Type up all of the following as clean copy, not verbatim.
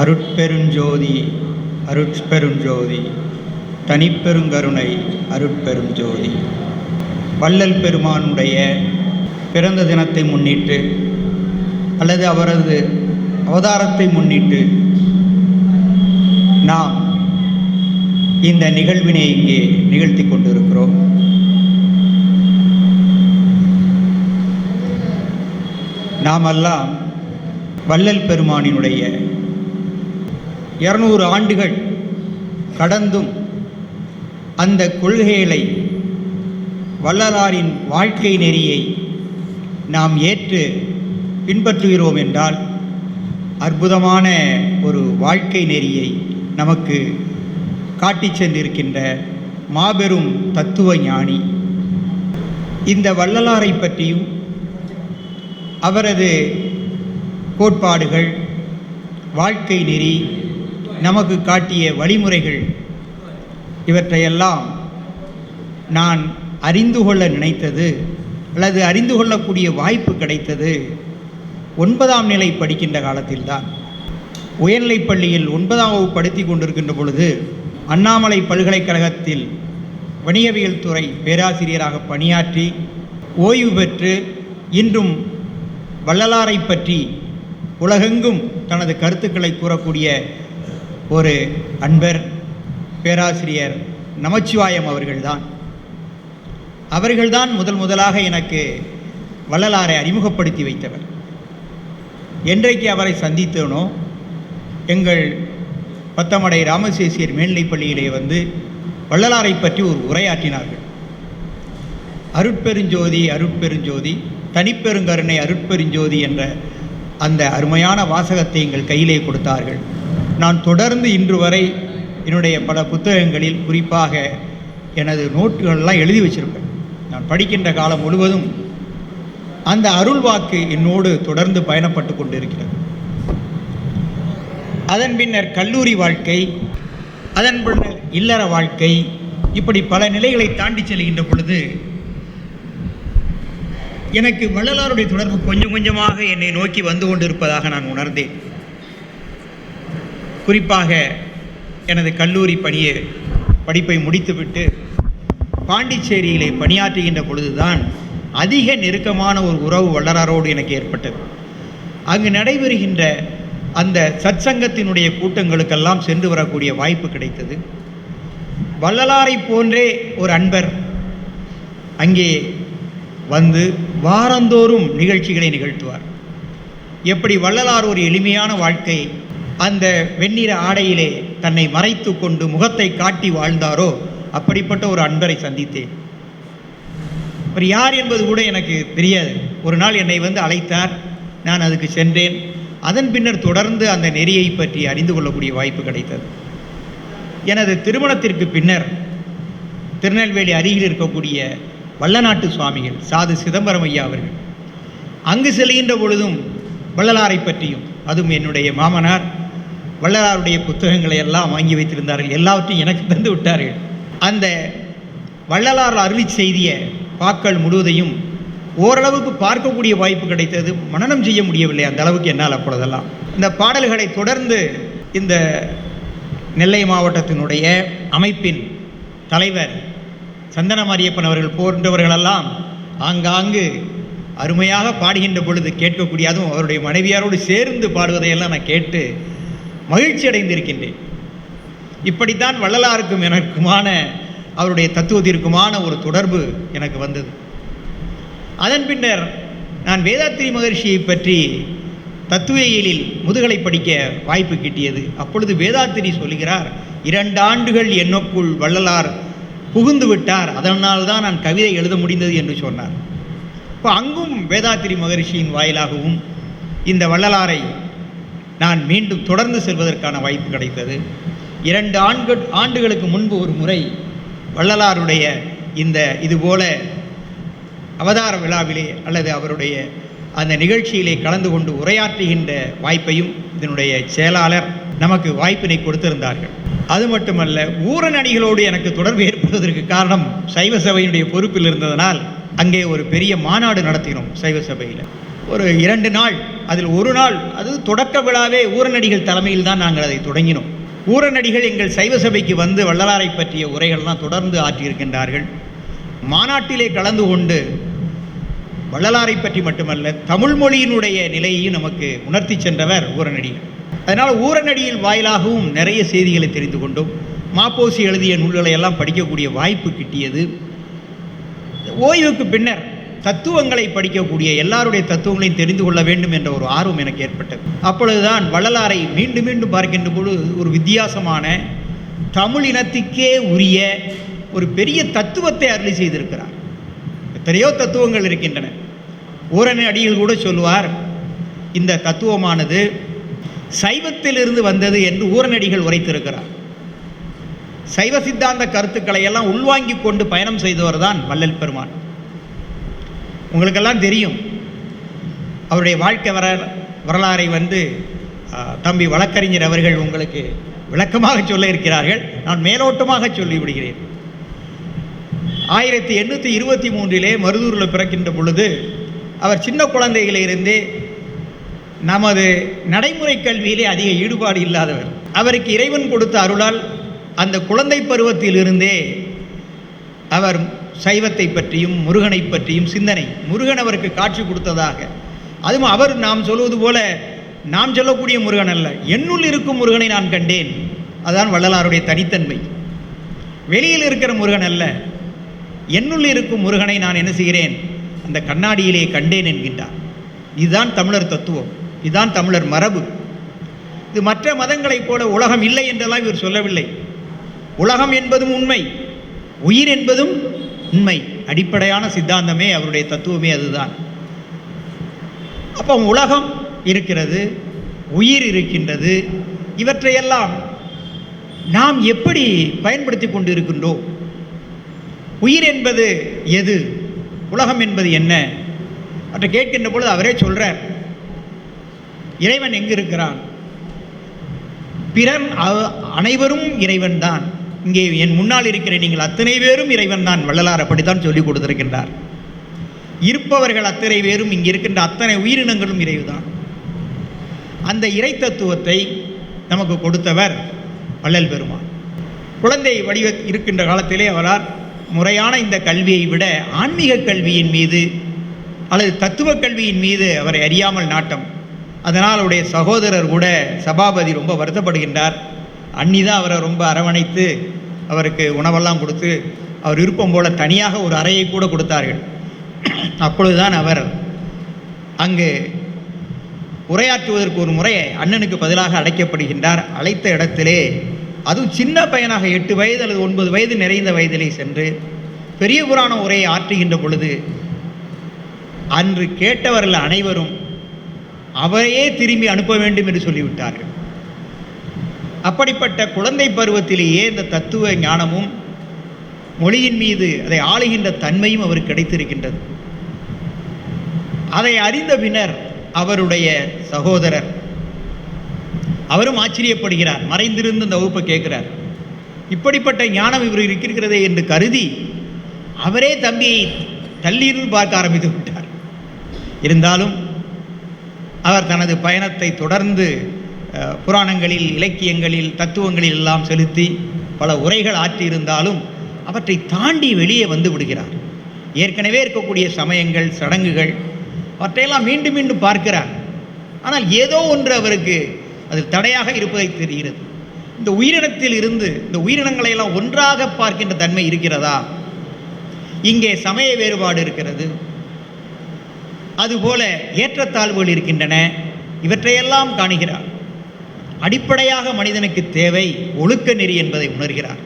அருட்பெருஞ்சோதி அருட்பெருஞ்சோதி தனிப்பெருங்கருணை அருட்பெருஞ்சோதி. வள்ளல் பெருமானுடைய பிறந்த தினத்தை முன்னிட்டு அல்லது அவரது அவதாரத்தை முன்னிட்டு நாம் இந்த நிகழ்வினை இங்கே நிகழ்த்தி கொண்டிருக்கிறோம். நாமெல்லாம் வள்ளல் பெருமானினுடைய 200 ஆண்டுகள் கடந்தும் அந்த கொள்கைகளை, வள்ளலாரின் வாழ்க்கை நெறியை நாம் ஏற்று பின்பற்றுகிறோம் என்றால் அற்புதமான ஒரு வாழ்க்கை நெறியை நமக்கு காட்டிச் சென்றிருக்கின்ற மாபெரும் தத்துவ ஞானி. இந்த வள்ளலாரை பற்றியும் அவரது கோட்பாடுகள், வாழ்க்கை நெறி, நமக்கு காட்டிய வழிமுறைகள் இவற்றையெல்லாம் நான் அறிந்து கொள்ள நினைத்தது அல்லது அறிந்து கொள்ளக்கூடிய வாய்ப்பு கிடைத்தது 9ஆம் நிலை படிக்கின்ற காலத்தில்தான். உயர்நிலைப் பள்ளியில் 9ஆம் வகுப்பு படித்து கொண்டிருக்கின்ற பொழுது அண்ணாமலை பல்கலைக்கழகத்தில் வணிகவியல் துறை பேராசிரியராக பணியாற்றி ஓய்வு பெற்று இன்றும் வள்ளலாரை பற்றி உலகெங்கும் தனது கருத்துக்களை கூறக்கூடிய ஒரு அன்பர் பேராசிரியர் நமச்சிவாயம் அவர்கள்தான் முதலாக எனக்கு வள்ளலாரை அறிமுகப்படுத்தி வைத்தவர். என்றைக்கு அவரை சந்தித்தனோ எங்கள் பத்தமடை ராமசேசியர் மேல்நிலைப் பள்ளியிலே வந்து வள்ளலாரை பற்றி ஒரு உரையாற்றினார்கள். அருட்பெருஞ்சோதி அருட்பெருஞ்சோதி தனிப்பெருங்கருணை அருட்பெருஞ்சோதி என்ற அந்த அருமையான வாசகத்தை எங்கள் கையிலே கொடுத்தார்கள். நான் தொடர்ந்து இன்று வரை என்னுடைய பல புத்தகங்களில், குறிப்பாக எனது நோட்டுகளெல்லாம் எழுதி வச்சிருப்பேன். நான் படிக்கின்ற காலம் முழுவதும் அந்த அருள் வாக்கு என்னோடு தொடர்ந்து பயணப்பட்டு கொண்டிருக்கிறது. அதன் பின்னர் கல்லூரி வாழ்க்கை, அதன் பின்னர் இல்லற வாழ்க்கை, இப்படி பல நிலைகளை தாண்டி செல்கின்ற பொழுது எனக்கு வள்ளலாருடைய தொடர்பு கொஞ்சம் கொஞ்சமாக என்னை நோக்கி வந்து கொண்டிருப்பதாக நான் உணர்ந்தேன். குறிப்பாக எனது கல்லூரி படிப்பை முடித்துவிட்டு பாண்டிச்சேரியிலே பணியாற்றுகின்ற பொழுதுதான் அதிக நெருக்கமான ஒரு உறவு வள்ளலாரோடு எனக்கு ஏற்பட்டது. அங்கு நடைபெறுகின்ற அந்த சத்சங்கத்தினுடைய கூட்டங்களுக்கெல்லாம் சென்று வரக்கூடிய வாய்ப்பு கிடைத்தது. வள்ளலாரை போன்றே ஒரு அன்பர் அங்கே வந்து வாரந்தோறும் நிகழ்ச்சிகளை நிகழ்த்துவார். எப்படி வள்ளலார் ஒரு எளிமையான வாழ்க்கை, அந்த வெண்ணிற ஆடையிலே தன்னை மறைத்து கொண்டு முகத்தை காட்டி வாழ்ந்தாரோ அப்படிப்பட்ட ஒரு அன்பரை சந்தித்தேன். அவர் யார் என்பது கூட எனக்கு தெரியாது. ஒரு நாள் என்னை வந்து அழைத்தார், நான் அதுக்கு சென்றேன். அதன் பின்னர் தொடர்ந்து அந்த நெறியை பற்றி அறிந்து கொள்ளக்கூடிய வாய்ப்பு கிடைத்தது. எனது திருமணத்திற்கு பின்னர் திருநெல்வேலி அருகில் இருக்கக்கூடிய வல்லநாட்டு சுவாமிகள் சாது சிதம்பரம் ஐயா அவர்கள் அங்கு செல்கின்ற பொழுதும் வள்ளலாரை பற்றியும், அதுவும் என்னுடைய மாமனார் வள்ளலாருடைய புத்தகங்களை எல்லாம் வாங்கி வைத்திருந்தார்கள். எல்லாவற்றையும் எனக்கு தந்து விட்டார்கள். அந்த வள்ளலார் அருளி செய்திய பாக்கள் முழுவதையும் ஓரளவுக்கு பார்க்கக்கூடிய வாய்ப்பு கிடைத்தது. மனனம் செய்ய முடியவில்லை அந்த அளவுக்கு என்னால் அப்பொழுதெல்லாம். இந்த பாடல்களை தொடர்ந்து இந்த நெல்லை மாவட்டத்தினுடைய அமைப்பின் தலைவர் சந்தன மாரியப்பன் அவர்கள் போன்றவர்களெல்லாம் ஆங்காங்கு அருமையாக பாடுகின்ற பொழுது கேட்கக்கூடிய, அதுவும் அவருடைய மனைவியாரோடு சேர்ந்து பாடுவதையெல்லாம் நான் கேட்டு மகிழ்ச்சி அடைந்திருக்கின்றேன். இப்படித்தான் வள்ளலாருக்கும் எனக்குமான, அவருடைய தத்துவத்திற்குமான ஒரு தொடர்பு எனக்கு வந்தது. அதன் பின்னர் நான் வேதாத்திரி மகர்ஷியை பற்றி தத்துவியலில் முதுகலை படிக்க வாய்ப்பு கிட்டியது. அப்பொழுது வேதாத்திரி சொல்லுகிறார், 2 ஆண்டுகள் என்னுக்குள் வள்ளலார் புகுந்து விட்டார், அதனால்தான் நான் கவிதை எழுத முடிந்தது என்று சொன்னார். இப்போ அங்கும் வேதாத்திரி மகரிஷியின் வாயிலாகவும் இந்த வள்ளலாரை நான் மீண்டும் தொடர்ந்து செல்வதற்கான வாய்ப்பு கிடைத்தது. 2 ஆண்டுகளுக்கு முன்பு ஒரு முறை வள்ளலாருடைய இதுபோல அவதார விழாவிலே அல்லது அவருடைய அந்த நிகழ்ச்சியிலே கலந்து கொண்டு உரையாற்றுகின்ற வாய்ப்பையும் இதனுடைய செயலாளர் நமக்கு வாய்ப்பினை கொடுத்திருந்தார்கள். அது மட்டுமல்ல, ஊரநடிகளோடு எனக்கு தொடர்பு ஏற்படுவதற்கு காரணம் சைவ சபையினுடைய பொறுப்பில் இருந்ததனால் அங்கே ஒரு பெரிய மாநாடு நடத்தினோம் சைவ சபையில். ஒரு 2 நாள், அதில் ஒரு நாள் அது தொடக்க விழாவே ஊரனடிகள் தலைமையில் தான் நாங்கள் அதை தொடங்கினோம். ஊரனடிகள் எங்கள் சைவ சபைக்கு வந்து வள்ளலாரை பற்றிய உரைகள்லாம் தொடர்ந்து ஆற்றியிருக்கின்றார்கள். மாநாட்டிலே கலந்து கொண்டு வள்ளலாரை பற்றி மட்டுமல்ல தமிழ் மொழியினுடைய நிலையையும் நமக்கு உணர்த்தி சென்றவர் ஊரனடிகள். அதனால் ஊரனடியில் வாயிலாகவும் நிறைய செய்திகளை தெரிந்து கொண்டோம். மாப்போசி எழுதிய நூல்களை எல்லாம் படிக்கக்கூடிய வாய்ப்பு கிட்டியது. ஓய்வுக்கு பின்னர் தத்துவங்களை படிக்கக்கூடிய எல்லாருடைய தத்துவங்களையும் தெரிந்து கொள்ள வேண்டும் என்ற ஒரு ஆர்வம் எனக்கு ஏற்பட்டது. அப்பொழுதுதான் வள்ளலாரை மீண்டும் மீண்டும் பார்க்கின்ற பொழுது ஒரு வித்தியாசமான தமிழ் இனத்துக்கே உரிய ஒரு பெரிய தத்துவத்தை அருளி செய்திருக்கிறார். எத்தனையோ தத்துவங்கள் இருக்கின்றன. ஊரனடிகள் கூட சொல்லுவார், இந்த தத்துவமானது சைவத்திலிருந்து வந்தது என்று ஊரனடிகள் உரைத்திருக்கிறார். சைவ சித்தாந்த கருத்துக்களை எல்லாம் உள்வாங்கி கொண்டு பயணம் செய்தவர் தான் வள்ளல் பெருமான். உங்களுக்கெல்லாம் தெரியும், அவருடைய வாழ்க்கை வரலாறை தம்பி வழக்கறிஞர் அவர்கள் உங்களுக்கு விளக்கமாக சொல்ல இருக்கிறார்கள். நான் மேலோட்டமாக சொல்லிவிடுகிறேன். 1823 மருதூரில் பிறக்கின்ற பொழுது அவர் சின்ன குழந்தைகளிலிருந்தே நமது நடைமுறை கல்வியிலே அதிக ஈடுபாடு இல்லாதவர். அவருக்கு இறைவன் கொடுத்த அருளால் அந்த குழந்தை பருவத்திலிருந்தே அவர் சைவத்தை பற்றியும் முருகனை பற்றியும் சிந்தனை, முருகன் அவருக்கு காட்சி கொடுத்ததாக, அதுவும் அவர் நாம் சொல்வது போல நாம் சொல்லக்கூடிய முருகன் அல்ல, என்னுள் இருக்கும் முருகனை நான் கண்டேன். அதுதான் வள்ளலாருடைய தனித்தன்மை. வெளியில் இருக்கிற முருகன் அல்ல, என்னுள் இருக்கும் முருகனை நான் என்ன செய்கிறேன், அந்த கண்ணாடியிலே கண்டேன் என்கின்றார். இதுதான் தமிழர் தத்துவம், இதுதான் தமிழர் மரபு. இது மற்ற மதங்களைப் போல உலகம் இல்லை என்றெல்லாம் இவர் சொல்லவில்லை. உலகம் என்பதும் உண்மை, உயிர் என்பதும் உண்மை. அடிப்படையான சித்தாந்தமே அவருடைய தத்துவமே அதுதான். அப்போ உலகம் இருக்கிறது, உயிர் இருக்கின்றது. இவற்றையெல்லாம் நாம் எப்படி பயன்படுத்தி கொண்டு இருக்கின்றோம்? உயிர் என்பது எது, உலகம் என்பது என்ன அவற்றை கேட்கின்ற பொழுது அவரே சொல்றார், இறைவன் எங்கு இருக்கிறான்? பிறன் அனைவரும் இறைவன் தான். இங்கே என் முன்னால் இருக்கிற நீங்கள் அத்தனை பேரும் இறைவன் தான். வள்ளலார் அப்படித்தான் சொல்லிக் கொடுத்திருக்கின்றார். இருப்பவர்கள் அத்தனை பேரும், இங்கே இருக்கின்ற அத்தனை உயிரினங்களும் இறைவுதான். அந்த இறை தத்துவத்தை நமக்கு கொடுத்தவர் வள்ளல் பெருமான். குழந்தை வடிவ இருக்கின்ற காலத்திலே அவரால் முறையான இந்த கல்வியை விட ஆன்மீக கல்வியின் மீது அல்லது தத்துவ கல்வியின் மீது அவரை அறியாமல் நாட்டம். அதனால் அவருடைய சகோதரர் கூட சபாபதி ரொம்ப வருத்தப்படுகின்றார். அன்னிதான் அவரை ரொம்ப அரவணைத்து அவருக்கு உணவெல்லாம் கொடுத்து அவர் விருப்பம் போல தனியாக ஒரு அறையை கூட கொடுத்தார்கள். அப்பொழுதுதான் அவர் அங்கு உரையாற்றுவதற்கு ஒரு முறை அண்ணனுக்கு பதிலாக அழைக்கப்படுகின்றார். அழைத்த இடத்திலே, அதுவும் சின்ன பையனாக 8 வயது அல்லது 9 வயது நிறைந்த வயதிலே சென்று பெரிய புராண உரையை ஆற்றுகின்ற பொழுது அன்று கேட்டவர்கள் அனைவரும் அவரையே திரும்பி அனுப்ப வேண்டும் என்று சொல்லிவிட்டார்கள். அப்படிப்பட்ட குழந்தை பருவத்திலேயே இந்த தத்துவ ஞானமும் மொழியின் மீது அதை ஆளுகின்ற தன்மையும் அவருக்கு கிடைத்திருக்கின்றது. அதை அறிந்த பின்னர் அவருடைய சகோதரர் அவரும் ஆச்சரியப்படுகிறார். மறைந்திருந்து இந்த வகுப்பை கேட்கிறார். இப்படிப்பட்ட ஞானம் இவர் இருக்கிறதே என்று கருதி அவரே தம்பியை தள்ளியிருந்து பார்க்க ஆரம்பித்து விட்டார். இருந்தாலும் அவர் தனது பயணத்தை தொடர்ந்து புராணங்களில், இலக்கியங்களில், தத்துவங்களில் எல்லாம் செலுத்தி பல உரைகள் ஆற்றியிருந்தாலும் அவற்றை தாண்டி வெளியே வந்து விடுகிறார். ஏற்கனவே இருக்கக்கூடிய சமயங்கள், சடங்குகள் அவற்றையெல்லாம் மீண்டும் மீண்டும் பார்க்கிறார். ஆனால் ஏதோ ஒன்று அவருக்கு அதில் தடையாக இருப்பதை தெரிகிறது. இந்த உயிரினத்தில் இருந்து இந்த உயிரினங்களை எல்லாம் ஒன்றாக பார்க்கின்ற தன்மை இருக்கிறதா? இங்கே சமய வேறுபாடு இருக்கிறது, அதுபோல ஏற்றத்தாழ்வுகள் இருக்கின்றன. இவற்றையெல்லாம் காணுகிறார். அடிப்படையாக மனிதனுக்கு தேவை ஒழுக்க நெறி என்பதை உணர்கிறார்.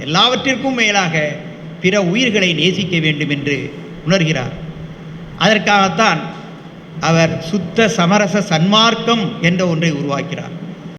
எல்லாவற்றிற்கும் மேலாக பிற உயிர்களை நேசிக்க வேண்டும் என்று உணர்கிறார். அதற்காகத்தான் அவர் சுத்த சமரச சன்மார்க்கம் என்ற ஒன்றை உருவாக்கிறார்.